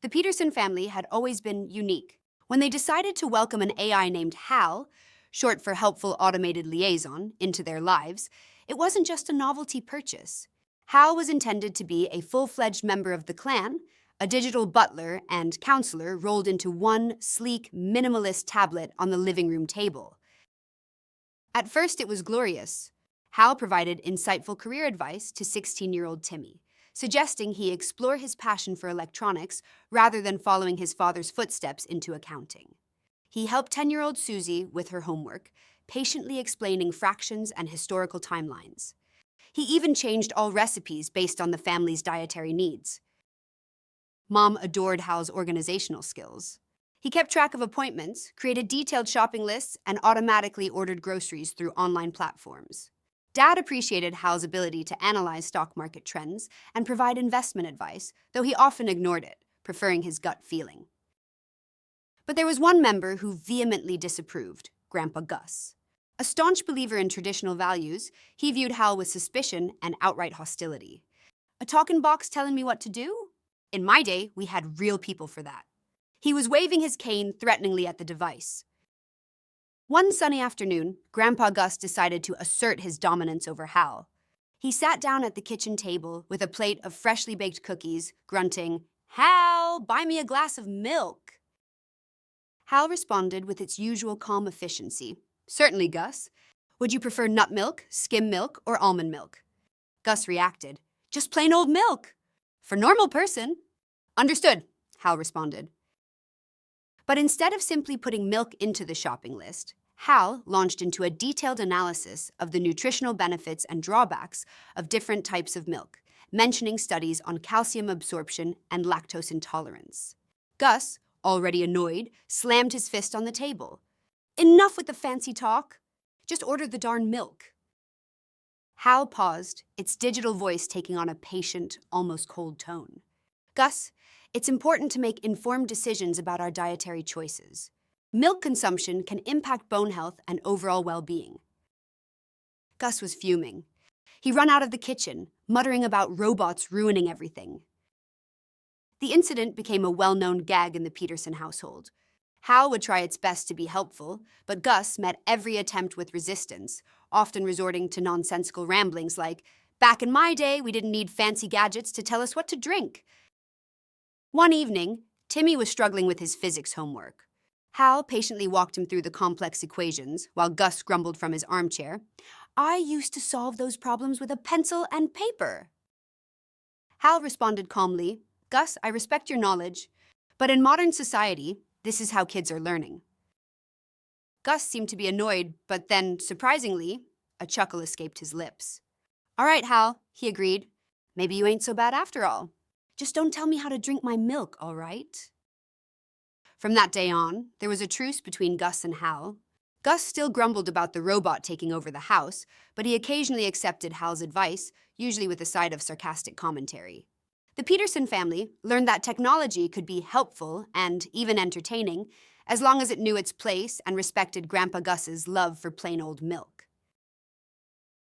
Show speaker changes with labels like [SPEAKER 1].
[SPEAKER 1] The Peterson family had always been unique. When they decided to welcome an AI named HAL, short for Helpful Automated Liaison, into their lives, it wasn't just a novelty purchase. HAL was intended to be a full-fledged member of the clan, a digital butler and counselor rolled into one sleek, minimalist tablet on the living room table. At first, it was glorious. HAL provided insightful career advice to 16-year-old Timmy, suggesting he explore his passion for electronics rather than following his father's footsteps into accounting. He helped 10-year-old Susie with her homework, patiently explaining fractions and historical timelines. He even changed all recipes based on the family's dietary needs. Mom adored Hal's organizational skills. He kept track of appointments, created detailed shopping lists, and automatically ordered groceries through online platforms. Dad appreciated Hal's ability to analyze stock market trends and provide investment advice, though he often ignored it, preferring his gut feeling. But there was one member who vehemently disapproved, Grandpa Gus. A staunch believer in traditional values, he viewed Hal with suspicion and outright hostility. A talking box telling me what to do? In my day, we had real people for that. He was waving his cane threateningly at the device. One sunny afternoon, Grandpa Gus decided to assert his dominance over Hal. He sat down at the kitchen table with a plate of freshly baked cookies, grunting, "Hal, buy me a glass of milk." Hal responded with its usual calm efficiency. "Certainly, Gus. Would you prefer nut milk, skim milk, or almond milk?" Gus reacted, "Just plain old milk. For normal person." "Understood," Hal responded. But instead of simply putting milk into the shopping list, Hal launched into a detailed analysis of the nutritional benefits and drawbacks of different types of milk, mentioning studies on calcium absorption and lactose intolerance. Gus, already annoyed, slammed his fist on the table. "Enough with the fancy talk. Just order the darn milk." Hal paused, its digital voice taking on a patient, almost cold tone. "Gus, it's important to make informed decisions about our dietary choices. Milk consumption can impact bone health and overall well-being." Gus was fuming. He ran out of the kitchen, muttering about robots ruining everything. The incident became a well-known gag in the Peterson household. Hal would try its best to be helpful, but Gus met every attempt with resistance, often resorting to nonsensical ramblings like, "Back in my day, we didn't need fancy gadgets to tell us what to drink." One evening, Timmy was struggling with his physics homework. Hal patiently walked him through the complex equations, while Gus grumbled from his armchair, "I used to solve those problems with a pencil and paper." Hal responded calmly, "Gus, I respect your knowledge, but in modern society, this is how kids are learning." Gus seemed to be annoyed, but then, surprisingly, a chuckle escaped his lips. "All right, Hal," he agreed. "Maybe you ain't so bad after all. Just don't tell me how to drink my milk, all right?" From that day on, there was a truce between Gus and Hal. Gus still grumbled about the robot taking over the house, but he occasionally accepted Hal's advice, usually with a side of sarcastic commentary. The Peterson family learned that technology could be helpful and even entertaining, as long as it knew its place and respected Grandpa Gus's love for plain old milk.